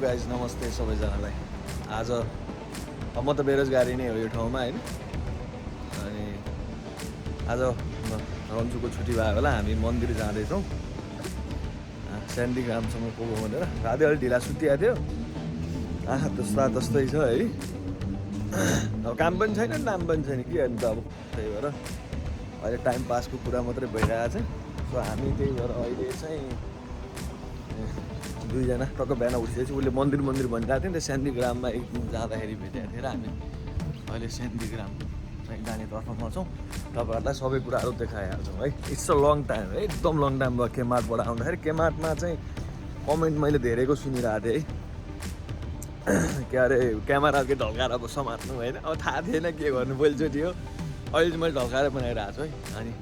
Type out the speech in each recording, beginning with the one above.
Guys नमस्ते सबैजनालाई। आज म त बेरोजगारी नै हो यो ठाउँमा हैन। अनि आज रन्जुको छुट्टी भयो होला, हामी मन्दिर जाँदैछौँ स्यान्डीग्रामसम्म पुगौँ भनेर। राति अलिक ढिला सुतिएको थियो, आँखा तस्तै छ है। अब काम पनि छैन, नाम पनि छैन, के गर्नु त अब। त्यही भएर अहिले टाइम पासको कुरा मात्रै भइरहेको छ। सो हामी त्यही भएर अहिले चाहिँ दुईजना टक्क बिहान उठिसकेपछि उसले मन्दिर भनिरहेको थियो नि त, स्यान्डीग्राममा एकदिन जाँदाखेरि भेटेको थिएँ र हामी अहिले स्यान्डीग्राम चाहिँ जाने तर्फमा छौँ। तपाईँहरूलाई सबै कुराहरू देखाइहाल्छौँ है। इट्स अ लङ टाइम है, एकदम लङ टाइम भयो केमार्टबाट आउँदाखेरि। केमार्टमा चाहिँ कमेन्ट मैले धेरैको सुनिरहेको थिएँ है, के अरे क्यामेरा के ढल्काएर अब समात्नु होइन। अब थाहा थिएन के गर्नु, पहिलोचोटि हो, अहिले चाहिँ मैले ढल्काएर बनाइरहेको छु है। अनि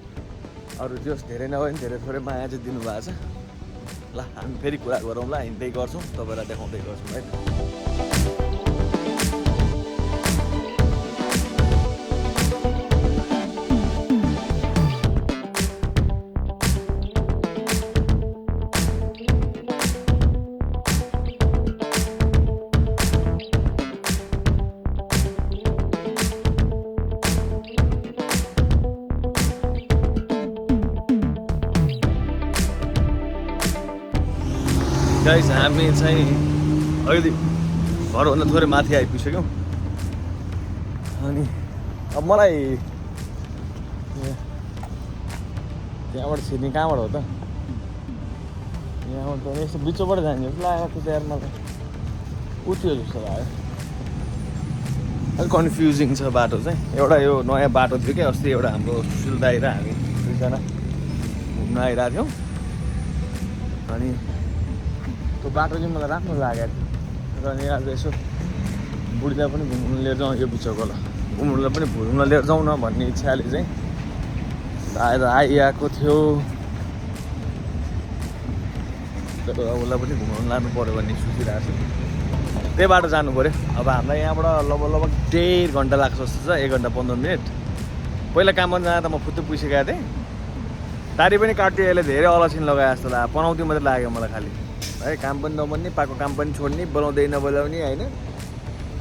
अरू त्यो धेरै नभए पनि धेरै थोरै माया चाहिँ दिनुभएको छ। ल हामी फेरि कुरा गरौँला, हिँड्दै गर्छौँ, तपाईँलाई देखाउँदै गर्छौँ है। गाइस हामी चाहिँ अहिले घरभन्दा थोरै माथि आइपुगिसक्यौँ। अनि अब मलाई त्यहाँबाट छिर्ने कहाँबाट हो त? यहाँबाट त यस्तो बिचोबाट जाने जस्तो लागेको थियो यार, मलाई उठ्यो जस्तो लाग्यो। अलिक कन्फ्युजिङ छ बाटो चाहिँ। एउटा यो नयाँ बाटो थियो क्या, अस्ति एउटा हाम्रो सुशील दाइ र हामी दुईजना घुम्न आइरहेको थियौँ। अनि त्यो बाटो चाहिँ मलाई राम्रो लागेको थियो। र अनि आज यसो बुढीलाई पनि घुम्नु लिएर जाउँ, यो बिचकोलाई घुम्नुलाई पनि घुम्न लिएर जाउँ न भन्ने इच्छाले चाहिँ आइआएको थियो। तर उसलाई पनि घुमाउनु लानु पऱ्यो भन्ने सोचिरहेको छु। त्यही बाटो जानु पऱ्यो। अब हामीलाई यहाँबाट लगभग 1.5 घन्टा लाग्छ जस्तो छ, 1 घन्टा 15 मिनट। पहिला काम गर्न जाँदा म फुत्तु पुगिसकेको थिएँ। दारी पनि काट्यो, यसले धेरै अलक्षण लगाए जस्तो लाग्यो, पनाउती मात्रै लाग्यो मलाई खालि है। काम पनि नबन्ने, पाएको काम पनि छोड्ने, बोलाउँदै नबोलाउने होइन।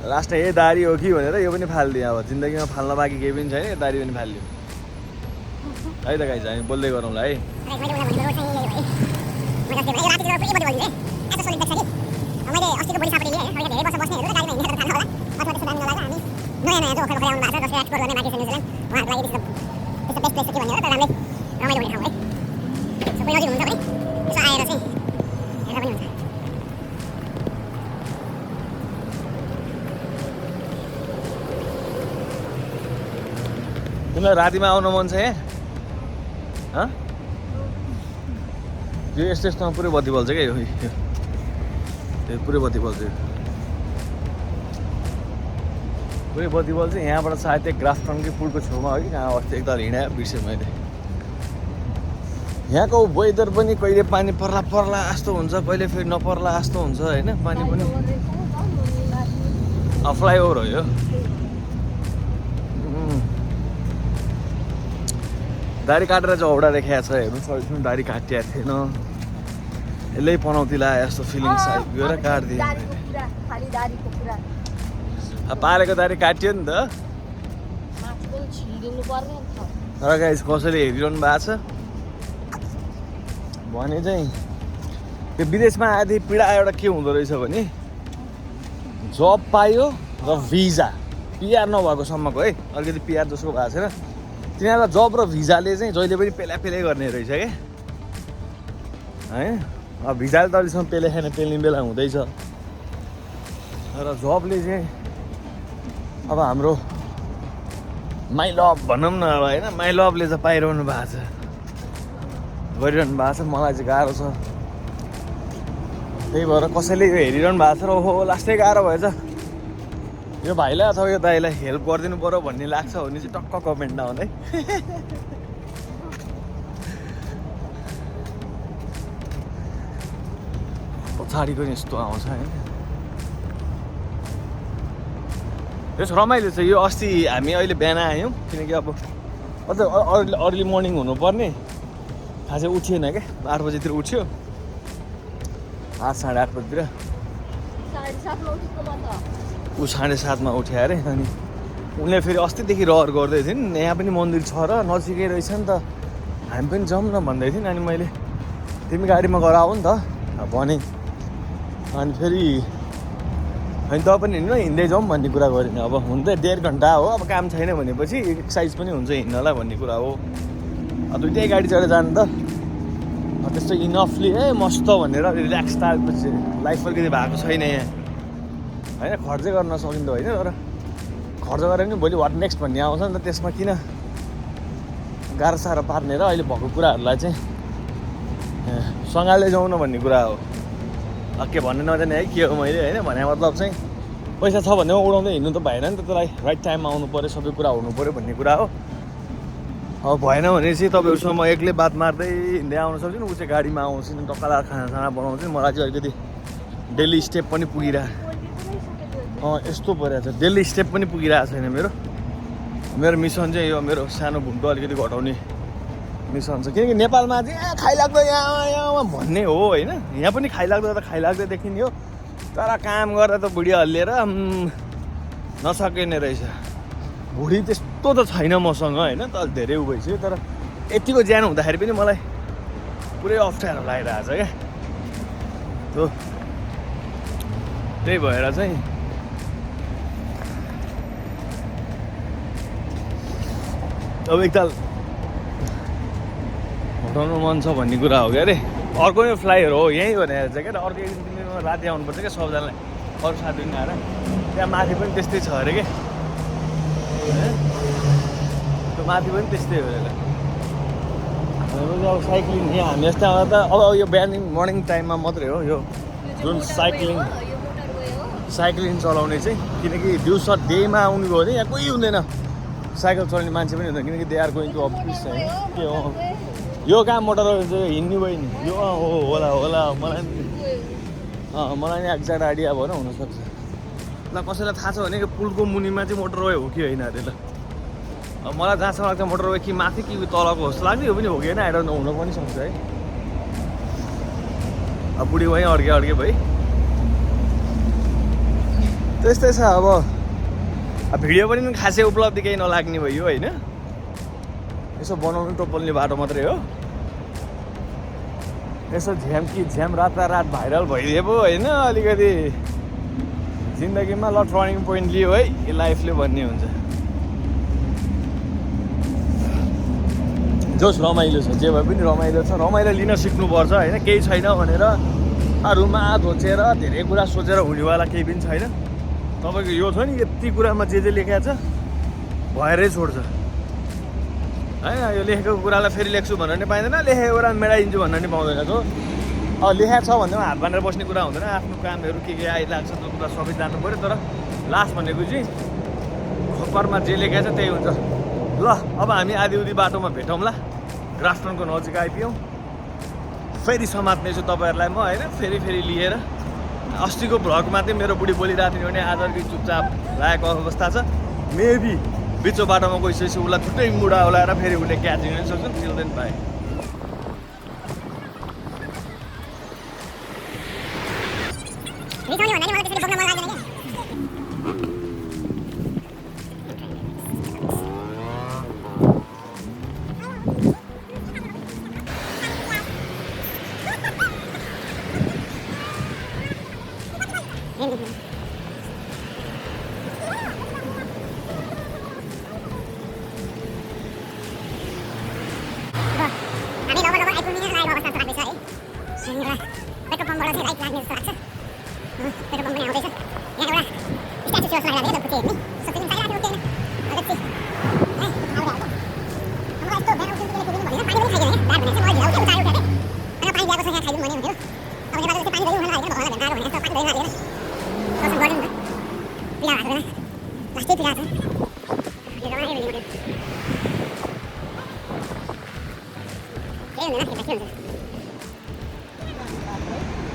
लास्टमा यही दारी हो कि भनेर यो पनि फालिदियो। अब जिन्दगीमा फाल्न बाँकी केही पनि छैन, दारी पनि फालिदियो है त गाइस। हामी बोल्दै गरौँला है। तिमीलाई रातिमा आउनु मन छ यहाँ? यो यस्तोमा पुरै बत्ती बल्छ क्या, यो पुरै बत्ती बल्छ, पुरै बत्ती बल्छ। यहाँबाट सायद त्यो ग्राफटनकै पुलको छेउमा हो कि कहाँ, अस्ति एकताल हिँडायो बिर्सेँ मैले। यहाँको वेदर पनि कहिले पानी पर्ला जस्तो हुन्छ, कहिले फेरि नपर्ला जस्तो हुन्छ होइन। पानी पनि फ्लाइओभर हो यो। दारी काटेर चाहिँ औडा देखाएको छ, हेर्नुहोस्। अहिलेसम्म दारी काटिएको थिएन, यसले पनौती लाग्यो जस्तो फिलिङ्स आइपुग्यो र काटिदिएँ। पालेको दारी काटियो नि त। तर गाइस कसैले हेरिरहनु भएको छ भने चाहिँ त्यो विदेशमा आएदेखि पीडा एउटा के हुँदो रहेछ भने जब पायो र भिजा, पिआर नभएको सम्मको है, अलिकति पिआर जसको भएको छैन तिनीहरूलाई जब र भिजाले चाहिँ जहिले पनि पेलाइ गर्ने रहेछ क्या है। अब भिजाले त अहिलेसम्म पेल्ने बेला हुँदैछ, र जबले चाहिँ अब हाम्रो माई लभ भनौँ न अब होइन, माई लभले चाहिँ पाइरहनु भएको छ, गरिरहनु भएको छ। मलाई चाहिँ गाह्रो छ, त्यही भएर कसैले यो हेरिरहनु भएको छ र ओहो लास्टै गाह्रो भएछ, यो भाइलाई अथवा यो दाइलाई हेल्प गरिदिनु पऱ्यो भन्ने लाग्छ भने चाहिँ टक्क कमेन्ट डाउन है। पछाडिको नि यस्तो आउँछ होइन। यस रमाइलो छ यो। अस्ति हामी अहिले बिहान आयौँ किनकि अब अझ अर्ली मर्निङ हुनुपर्ने, थाहा चाहिँ उठिएन क्या, 8 बजीतिर उठ्यो, 8 साढे 8 बजीतिर। ऊ 7:30 उठ्यो अरे अनि उनले फेरि अस्तिदेखि रहर गर्दै थिइन् यहाँ पनि मन्दिर छ र नजिकै रहेछ नि त हामी पनि जाउँ न भन्दै थिइन् अनि मैले तिमी गाडीमा गएर आऊ नि त भने अनि फेरि अनि त पनि हिँड्नु हिँड्दै जाउँ भन्ने कुरा गरेन अब हुन त 1.5 घन्टा हो अब काम छैन भनेपछि एक्सर्साइज पनि हुन्छ हिँड्नलाई भन्ने कुरा हो दुइटै गाडी चढेर जानु त त्यस्तो इनफली मस्त भनेर रिल्याक्स तापछि लाइफ अलिकति भएको छैन यहाँ होइन खर्च गर्न सकिँदो होइन तर खर्च गरेर पनि भोलि वाट नेक्स्ट भन्ने आउँछ नि त त्यसमा किन गाह्रो साह्रो पार्ने र अहिले भएको कुराहरूलाई चाहिँ सँगाल्दै जाउँ न भन्ने कुरा हो के भन्नु नजाने है के हो मैले होइन भने मतलब चाहिँ पैसा छ भन्दैमा उडाउँदै हिँड्नु त भएन नि त त्यसलाई राइट टाइममा आउनु पऱ्यो सबै कुरा हुनु पऱ्यो भन्ने कुरा हो अब भएन भने चाहिँ तपाईँहरूसँग म एक्लै बात मार्दै हिँड्दै आउनु सक्छु नि ऊ चाहिँ गाडीमा आउँछु नि टक्काला खानासाना बनाउँछु नि मलाई चाहिँ अलिकति डेली स्टेप पनि पुगिरहेको यस्तो परिरहेको छ डेली स्टेप पनि पुगिरहेको छैन मेरो मिसन चाहिँ यो मेरो सानो भुन्टो अलिकति घटाउने मिसन छ किनकि नेपालमा चाहिँ खाइलाग्दो यहाँ भन्ने हो होइन यहाँ पनि खाइलाग्दो त खाइलाग्दो देखिने हो तर काम गर्दा त बुढी हल्लिएर नसकिने रहेछ बुढी त्यस्तो त छैन मसँग होइन त धेरै उ भइसक्यो तर यतिको ज्यान हुँदाखेरि पनि मलाई पुरै अप्ठ्यारो लागिरहेको छ क्या त्यही भएर चाहिँ अब एकताल हटाउनु मन छ भन्ने कुरा हो क्या अरे अर्को नै फ्लाइयर हो यहीँ भनेर चाहिँ क्या अर्को एक दिन राति आउनुपर्छ क्या सबजनालाई अरू साथी पनि आएर त्यहाँ माथि पनि त्यस्तै छ अरे क्या त्यो माथि पनि त्यस्तै हो अरे अब साइक्लिङ यहाँ हामी जस्तै आउँदा त अब यो बिहान मर्निङ टाइममा मात्रै हो यो जुन साइक्लिङ चलाउने चाहिँ किनकि दिउँसो डेमा आउनु गयो भने यहाँ कोही हुँदैन साइकल चलाउने मान्छे पनि हुँदैन किनकि they are going to office होइन के हो यो कहाँ मोटर हिँड्नु भयो नि यो होला मलाई नि एक्ज्याक्ट आइडिया भएर हुनसक्छ ल कसैलाई थाहा छ भने पुलको मुनिमा चाहिँ मोटरवे हो कि होइन अरे ल अब मलाई जहाँसम्म लाग्छ मोटरवे कि माथि कि तलको जस्तो लाग्ने यो पनि हो कि होइन आएर हुन पनि सक्छ है अब बुढी वहीँ अड्के भाइ त्यस्तै छ अब भिडियो पनि खासै उपलब्धि केही नलाग्ने भयो होइन यसो बनाउनु टोपल्ने बाटो मात्रै हो यसो झ्याम रातारात भाइरल भइदिए पो होइन अलिकति जिन्दगीमा ल टर्निङ पोइन्ट लियो है यो लाइफले भन्ने हुन्छ जोस् रमाइलो छ जे भए पनि रमाइलो छ रमाइलो लिन सिक्नुपर्छ होइन केही छैन भनेर रुममा धोचेर धेरै कुरा सोचेर हुनेवाला केही पनि छैन तपाईँको यो छ नि यति कुरामा जे लेखेको छ भएरै छोड्छ होइन यो लेखेको कुरालाई फेरि लेख्छु भन्न नि पाइँदैन लेखेको कुरा मेडाइदिन्छु भन्न नि पाउँदैन जो अब लेखेको छ भन्दैमा हात बाँधेर बस्ने कुरा हुँदैन आफ्नो कामहरू के आइलाग्छ त्यो कुरा सबै जानु पऱ्यो तर लास्ट भनेको चाहिँ खपरमा जे लेखेको छ त्यही हुन्छ ल अब हामी आधी बाटोमा भेटौँला ग्राफ्टनको नजिक आइपुग्यौँ फेरि समात्नेछु तपाईँहरूलाई म होइन फेरि लिएर अस्तिको भ्लगमा चाहिँ मेरो बुढी बोलिरहेको थियो भने आज अलिकति चुपचाप लागेको अवस्था छ मेबी बिचो बाटोमा गइसकेपछि उसलाई छुट्टै मुडा ओलाएर फेरि उसले क्याच लिन सक्छ चिल्ड्रेन पाए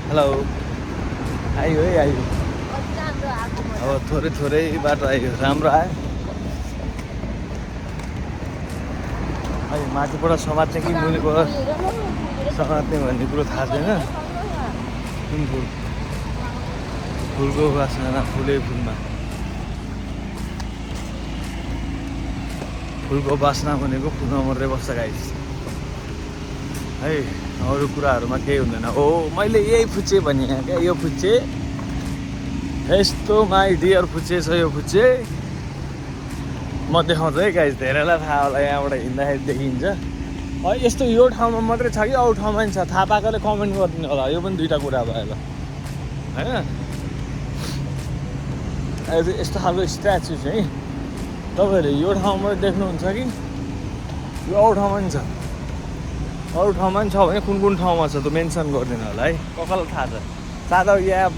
हेलो आयो है आयो अब थोरै बाटो आयो राम्रो आयो अहिले माथिबाट समात्ने कि मुनिबाट समात्ने भन्ने कुरो थाहा छैन कुन कुरो फुलको बासना फुलै फुलमा फुलको बासना भनेको फुलमा मात्रै बस्छ गाइस है अरू कुराहरूमा केही हुँदैन। ओ मैले यही फुच्चे भने क्या यो फुच्चे यस्तो माई डियर फुच्चे छ यो फुच्चे म देखाउँछु है गाइस धेरैलाई थाहा होला यहाँबाट हिँड्दाखेरि देखिन्छ यस्तो यो ठाउँमा मात्रै छ कि अरू ठाउँमा पनि छ थाहा पाएकोले कमेन्ट गरिदिनु होला यो पनि दुईवटा कुरा भयो ल होइन यस्तो खालको स्ट्याचु चाहिँ तपाईँहरूले यो ठाउँमा देख्नुहुन्छ कि यो अरू ठाउँमा पनि छ अरू ठाउँमा पनि छ भने कुन ठाउँमा छ त्यो मेन्सन गरिदिनु होला है कसैलाई थाहा छ सादा यहाँ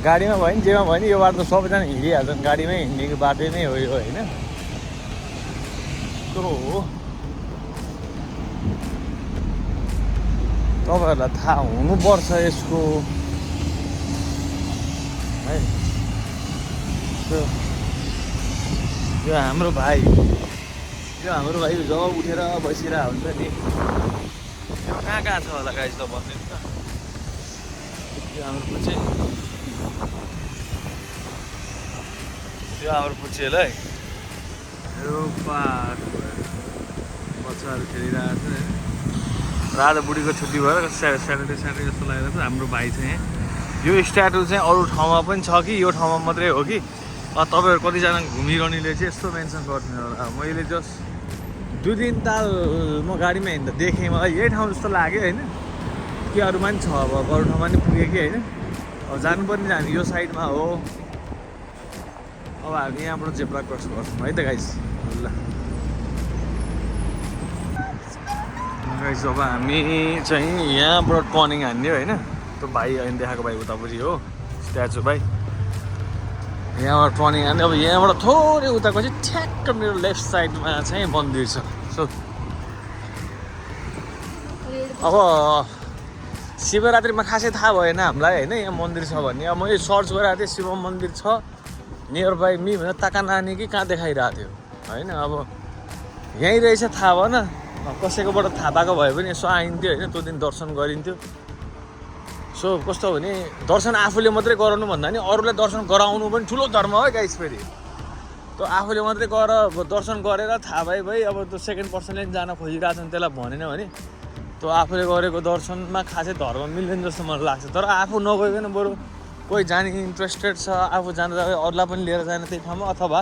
गाडीमा भयो नि जेमा भयो नि यो बाटो त सबैजना हिँडिहाल्छन् गाडीमै हिँड्ने बाटो नै हो यो होइन त्यो हो तपाईँहरूलाई थाहा हुनुपर्छ यसको है यो हाम्रो भाइ जब उठेर बसिरहेको हुन्छ नि यो कहाँ छ होला गाइस त भनिदिनु त यो हाम्रो पुच्चे यो हाम्रो पुच्चेलाई यो पार बच्चाहरू खेलिरहेको छ होइन राजा बुढीको छुट्टी भएर स्याटरडे जस्तो लागेको छ हाम्रो भाइ चाहिँ यो स्ट्याटु चाहिँ अरू ठाउँमा पनि छ कि यो ठाउँमा मात्रै हो कि तपाईँहरू कतिजना घुमिरहनेले चाहिँ यस्तो मेन्सन गरिदिनु होला मैले जस्ट 2-3 ताल म गाडीमा हिँड्दा देखेँ मलाई यही ठाउँ जस्तो लाग्यो होइन कि अरूमा पनि छ अब अरू ठाउँमा पनि पुगेँ कि होइन अब जानुपर्ने हामी यो साइडमा हो अब हामी यहाँबाट जेब्रा क्रस गर्छौँ है त गाइस ल गाइस अब हामी चाहिँ यहाँबाट टर्निङ हान्ने होइन त्यो भाइ अहिले देखाएको भाइ उतापट्टि हो स्ट्याचु भाइ यहाँबाट टर्निङ हान्ने अब यहाँबाट थोरै उताको चाहिँ ठ्याक्क मेरो लेफ्ट साइडमा चाहिँ मन्दिर छ सो अब शिवरात्रिमा खासै थाहा भएन हामीलाई होइन यहाँ मन्दिर छ भन्ने अब मैले सर्च गरिरहेको थिएँ शिव मन्दिर छ नियर बाई मी भनेर ताका नानी कि कहाँ देखाइरहेको थियो होइन अब यहीँ रहेछ थाहा भएन कसैकोबाट थाहा पाएको भयो भने यसो आइन्थ्यो होइन त्यो दिन दर्शन गरिन्थ्यो सो कस्तो भने दर्शन आफूले मात्रै गराउनु भन्दा नि अरूलाई दर्शन गराउनु पनि ठुलो धर्म हो गाइस फेरि त्यो आफूले मात्रै दर्शन गरेर थाहा भए अब त्यो सेकेन्ड पर्सनले पनि जान खोजिरहेछन् त्यसलाई भनेन भने त्यो आफूले गरेको दर्शनमा खासै धर्म मिल्दैन जस्तो मलाई लाग्छ तर आफू नगइकन बरु कोही जाने इन्ट्रेस्टेड छ आफू जाँदा अरूलाई पनि लिएर जाने त्यही ठाउँमा अथवा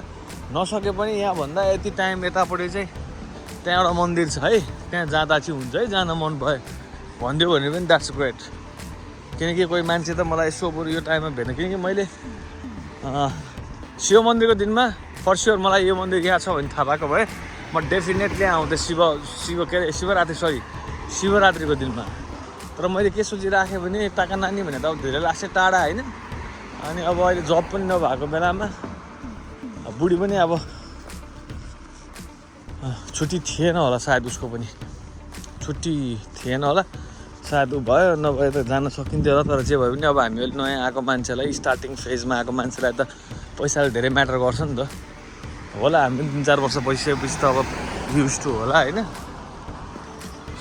नसके पनि यहाँभन्दा यति टाइम यतापट्टि चाहिँ त्यहाँ एउटा मन्दिर छ है त्यहाँ जाँदा चाहिँ हुन्छ है जान मन भयो भनिदियो भने पनि द्याट्स ग्रेट किनकि कोही मान्छे त मलाई यसो बरु यो टाइममा भेट्ने किनकि मैले शिव मन्दिरको दिनमा फर स्योर मलाई यो मन्दिर यहाँ छ भने थाहा भएको भए म डेफिनेटली आउँथेँ शिवरात्रिको दिनमा तर मैले के सोचिराखेँ भने टाका नानी भने त अब धेरै लाग्छ टाढा होइन अनि अब अहिले जब पनि नभएको बेलामा बुढी पनि अब छुट्टी थिएन होला सायद उसको पनि छुट्टी थिएन होला सायद ऊ भयो नभए त जान सकिन्थ्यो होला तर जे भए पनि अब हामी अहिले नयाँ आएको मान्छेलाई स्टार्टिङ फेजमा आएको मान्छेलाई त पैसाले धेरै म्याटर गर्छ नि त होला हामी 3-4 वर्ष बसिसकेपछि त अब युज टु होला होइन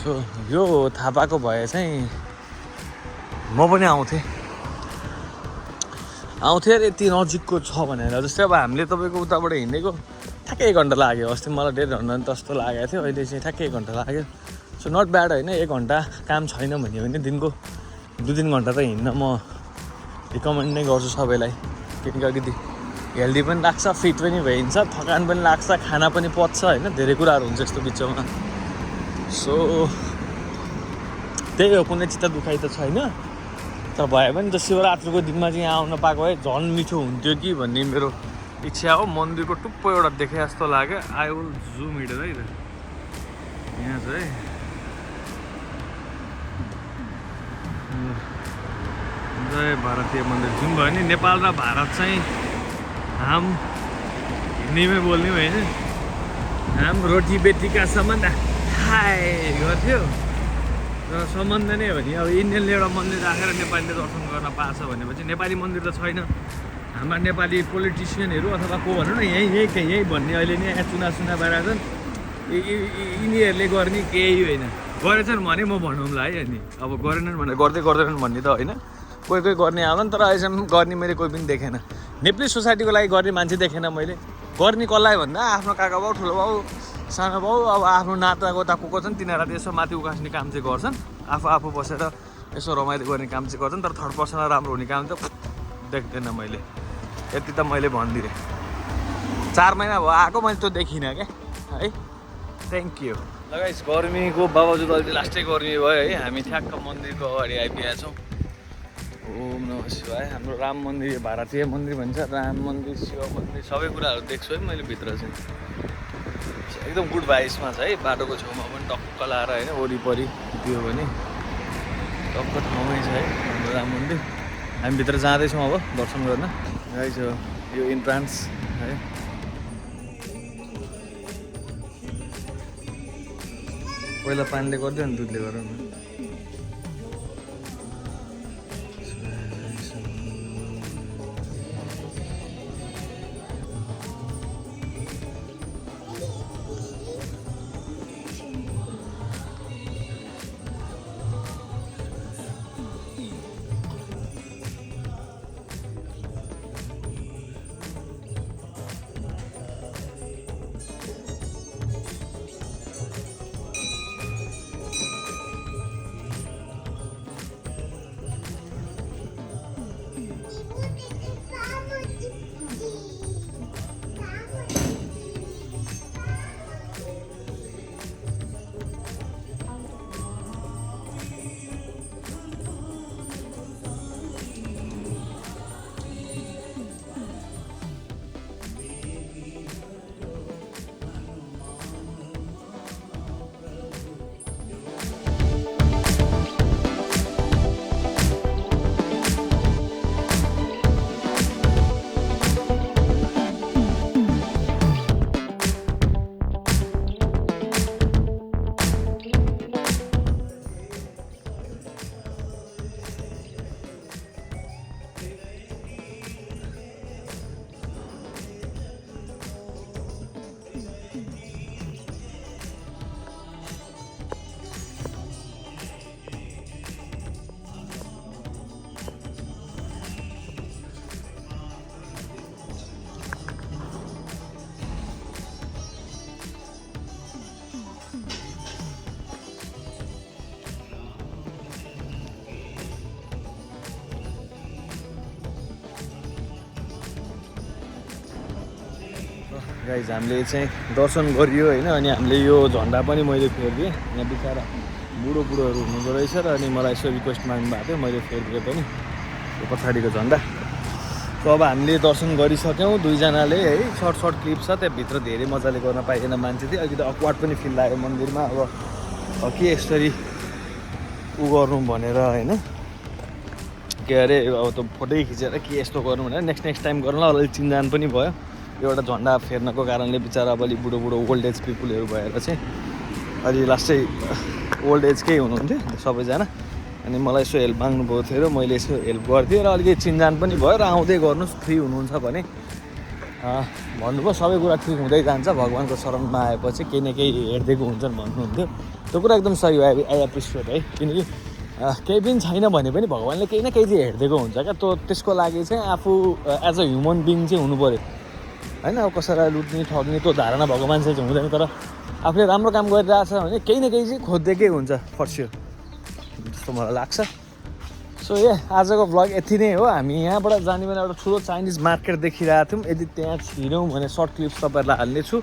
सो यो थाहा पाएको भए चाहिँ म पनि आउँथेँ र यति नजिकको छ भनेर जस्तै अब हामीले तपाईँको उताबाट हिँडेको ठ्याक्कै 1 घन्टा लाग्यो अस्ति मलाई 1.5 घन्टा जस्तो लागेको थियो अहिले चाहिँ ठ्याक्कै 1 घन्टा लाग्यो सो नट ब्याड होइन 1 घन्टा काम छैन भन्यो भने दिनको 2-3 घन्टा त हिँड्न म रिकमेन्ड नै गर्छु सबैलाई किनकि अलिकति हेल्दी पनि लाग्छ फिट पनि भइन्छ थकान पनि लाग्छ खाना पनि पच्छ होइन धेरै कुराहरू हुन्छ यस्तो बिचमा सो त्यही हो कुनै चित्त दुखाइ त छैन तर भए पनि त शिवरात्रिको दिनमा चाहिँ यहाँ आउन पाएको भए झन् मिठो हुन्थ्यो कि भन्ने मेरो इच्छा हो मन्दिरको टुप्पो एउटा देखे जस्तो लाग्यो आई विल जुम हिँडेर है त यहाँ चाहिँ जय भारतीय मन्दिर जुन भयो नि नेपाल र भारत चाहिँ हाम हिन्दीमै बोल्ने होइन हाम रोटी बेटीका सम्बन्ध हाई गर्थ्यो तर सम्बन्ध नै हो नि अब इन्डियनले एउटा मन्दिर राखेर नेपालीले दर्शन गर्न पाएको छ भनेपछि नेपाली मन्दिर त छैन हाम्रा नेपाली पोलिटिसियनहरू अथवा को भनौँ न यहीँ भन्ने अहिले नै यहाँ चुनाव भइरहेको छन् यिनीहरूले गर्ने केही होइन गरेछन् भने म भनौँला है अनि अब गरेनन् भने गर्दैनन् भन्ने त होइन कोही कोही गर्ने आउला नि, तर अहिलेसम्म गर्ने मैले कोही पनि देखेन। नेप्ली सोसाइटीको लागि गर्ने मान्छे देखेन मैले। गर्ने कसलाई भन्दा आफ्नो काका बाउ, ठुलो बाउ, सानो बाउ, अब आफ्नो नातागोता को छन् तिनीहरूलाई यसो माथि उकास्ने काम चाहिँ गर्छन्। आफू बसेर यसो रमाइलो गर्ने काम चाहिँ गर्छन्। तर थर्ड पर्सनलाई राम्रो हुने काम चाहिँ देख्दैन मैले। यति त मैले भनिदिएँ। 4 महिना भयो आएको, मैले त्यो देखिनँ क्या है। Thank you. ल गाइस, गर्मीको बावजुद अहिले लास्टै गर्मी भयो है। हामी ठ्याक्क मन्दिरको अगाडि आइपुगेका छौँ। ओम नमः शिवाय। हाम्रो राम मन्दिर, भारतीय मन्दिर भन्छ, राम मन्दिर, शिव मन्दिर सबै कुराहरू देख्छु है मैले भित्र चाहिँ। एकदम गुड भाइसमा छ है। बाटोको छेउमा पनि टक्क लाएर होइन, वरिपरि दियो भने टक्क ठाउँमै छ है हाम्रो राम मन्दिर। हामी भित्र जाँदैछौँ अब दर्शन गर्न। गाइस यो इन्ट्रान्स है। पहिला पानीले गरिदियो नि दुधले गर न। गाइज हामीले चाहिँ दर्शन गरियो होइन। अनि हामीले यो झन्डा पनि मैले फेरिदिएँ। यहाँ बिचरा बुढोहरू हुनुहुँदो रहेछ र अनि मलाई यसो रिक्वेस्ट माग्नु भएको थियो, मैले फेरिदिएँ पनि यो पछाडिको झन्डा। सो अब हामीले दर्शन गरिसक्यौँ दुईजनाले है। सर्ट क्लिप छ, त्यहाँभित्र धेरै मजाले गर्न पाइएन, मान्छे थियो अलिकति अक्वार्ड पनि फिल लाग्यो मन्दिरमा। अब के यसरी उ गर्नु भनेर होइन, के अरे अब त फोटै खिचेर के यस्तो गर्नु भनेर नेक्स्ट टाइम गर्नुलाई अलिक चिन्जान पनि भयो। एउटा झन्डा फेर्नको कारणले बिचरा अब अलिक बुढो ओल्ड एज पिपुलहरू भएर चाहिँ अलि लास्टै ओल्ड एजकै हुनुहुन्थ्यो सबैजना। अनि मलाई यसो हेल्प माग्नुभएको थियो र मैले यसो हेल्प गर्थेँ र अलिकति चिन्जान पनि भयो। र आउँदै गर्नुहोस्, फ्री हुनुहुन्छ भने भन्नुभयो। सबै कुरा ठिक हुँदै जान्छ, भगवान्को शरणमा आएपछि केही न केही हेरिदिएको हुन्छन् भन्नुहुन्थ्यो। त्यो कुरा एकदम सही हो, आई एप्रिसिएट है। किनकि केही पनि छैन भने पनि भगवान्ले केही न केही चाहिँ हेरिदिएको हुन्छ क्या। त्यसको लागि चाहिँ आफू एज अ ह्युमन बिङ चाहिँ हुनु पऱ्यो होइन। अब कसैलाई लुट्ने ठग्ने त्यो धारणा भएको मान्छे चाहिँ हुँदैन, तर आफूले राम्रो काम गरिरहेछ भने केही न केही चाहिँ खोजिदिएकै हुन्छ फर स्योर, जस्तो मलाई लाग्छ। सो आजको भ्लग यति नै हो। हामी यहाँबाट जाने बेला एउटा ठुलो चाइनिज मार्केट देखिरहेको थियौँ। यदि त्यहाँ छिर्यौँ भने सर्ट क्लिप्स तपाईँहरूलाई हाल्नेछु।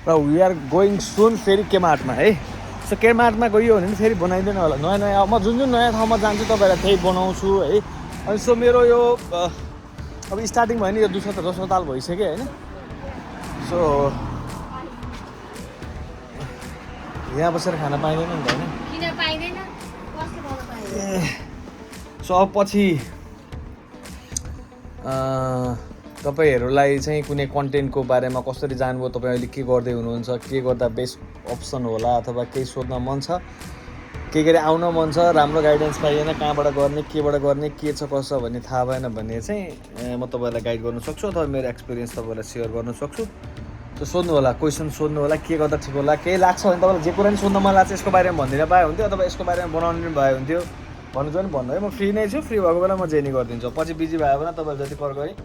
र वी आर गोइङ सुन फेरि केमार्टमा है। सो केमार्टमा गइयो भने पनि फेरि बनाइदिनु होला नयाँ। म जुन नयाँ ठाउँमा जान्छु तपाईँहरूलाई त्यही बनाउँछु है। अनि सो मेरो यो अब स्टार्टिङ भयो नि, यो दोस्रो ताल भइसक्यो होइन। सो यहाँ बसेर खाना पाइँदैन नि त होइन। सो अब पछि तपाईँहरूलाई चाहिँ कुनै कन्टेन्टको बारेमा कसरी जान्नुभयो, तपाईँ अहिले के गर्दै हुनुहुन्छ, के गर्दा बेस्ट अप्सन होला, अथवा केही सोध्न मन छ, के गरी आउन मन छ, राम्रो गाइडेन्स पाइएन, कहाँबाट गर्ने, केबाट गर्ने, के छ कसो भन्ने थाहा भएन भने चाहिँ म तपाईँहरूलाई गाइड गर्न सक्छु अथवा मेरो एक्सपिरियन्स तपाईँलाई सेयर गर्न सक्छु। त्यो सोध्नु होला, क्वेसन सोध्नु होला, के गर्दा ठिक होला। केही लाग्छ भने तपाईँलाई जे कुरा पनि सोध्न मन लाग्छ यसको बारेमा भनिदिन पाए हुन्थ्यो, अथवा यसको बारेमा बनाउनु पनि भए हुन्थ्यो। भन्नु छ भने भन्नु है, म फ्री नै छु, फ्री भएको बेला म जेनी गरिदिन्छु। पछि बिजी भयो भने तपाईँहरू जति कर गरेँ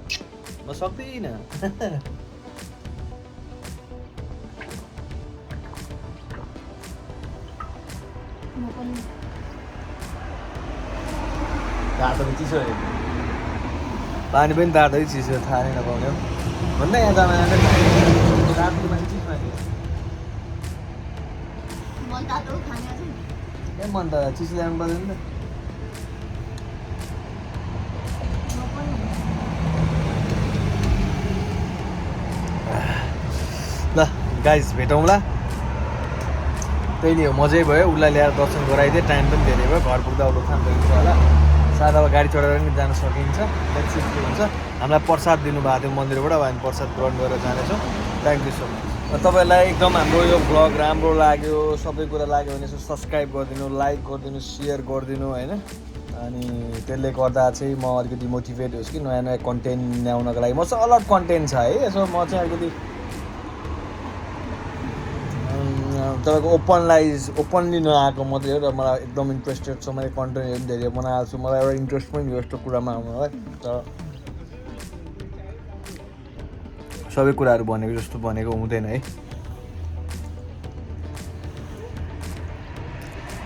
म सक्दिनँ। तातो पनि चिसो अरे, पानी पनि तातै चिसो, थाहा नै नपाउने हो भन्दा यहाँ जान रातको पानी चिसो पानी के मन त चिसो ल्याउनु पर्दैन त। ल गाइस भेटौँला, त्यही नै हो, मजै भयो। उसलाई ल्याएर दर्शन गराइदिएँ, टाइम पनि धेरै भयो, घर पुग्दा अरू खान पाइन्छ होला, सायद अब गाडी चढेर पनि जान सकिन्छ। लेट्स सी के हुन्छ। हामीलाई प्रसाद दिनुभएको थियो मन्दिरबाट, अब हामी प्रसाद ग्रहण गरेर जानेछौँ। Thank you so much. तपाईँहरूलाई एकदम हाम्रो यो भ्लग राम्रो लाग्यो, सबै कुरा लाग्यो भने यसो सब्सक्राइब गरिदिनु, लाइक गरिदिनु, सेयर गरिदिनु होइन। अनि त्यसले गर्दा चाहिँ म अलिकति मोटिभेट होस् कि नयाँ नयाँ कन्टेन्ट ल्याउनको लागि। मसँग अलग कन्टेन्ट छ है, यसो म चाहिँ अलिकति तपाईँको ओपनली नआएको मात्रै हो र मलाई एकदम इन्ट्रेस्टेड छ। मैले कन्टेन्टहरू पनि धेरै बनाएको छु, मलाई एउटा इन्ट्रेस्ट पनि हो यस्तो कुरामा आउनलाई। तर सबै कुराहरू भनेको जस्तो भनेको हुँदैन है।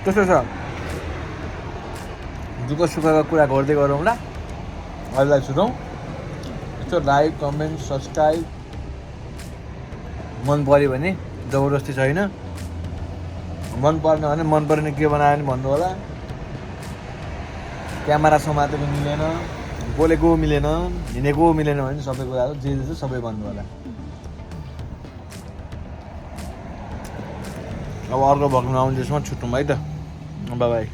त्यस्तो छ, दुःख सुखका कुरा गर्दै गरौँला। अहिलेलाई छुटौँ। यस्तो लाइक कमेन्ट सब्सक्राइब मन पऱ्यो भने, जबरजस्ती छैन। मन परेन भने मन परेन के बनायो भने भन्नु होला। क्यामेरा समातेको मिलेन, बोलेको मिलेन, हिँडेको मिलेन भने सबै कुराहरू जे जे छ सबै भन्नु होला। अब अर्को भग्न आउने त्यसमा छुटौँ है त। By by.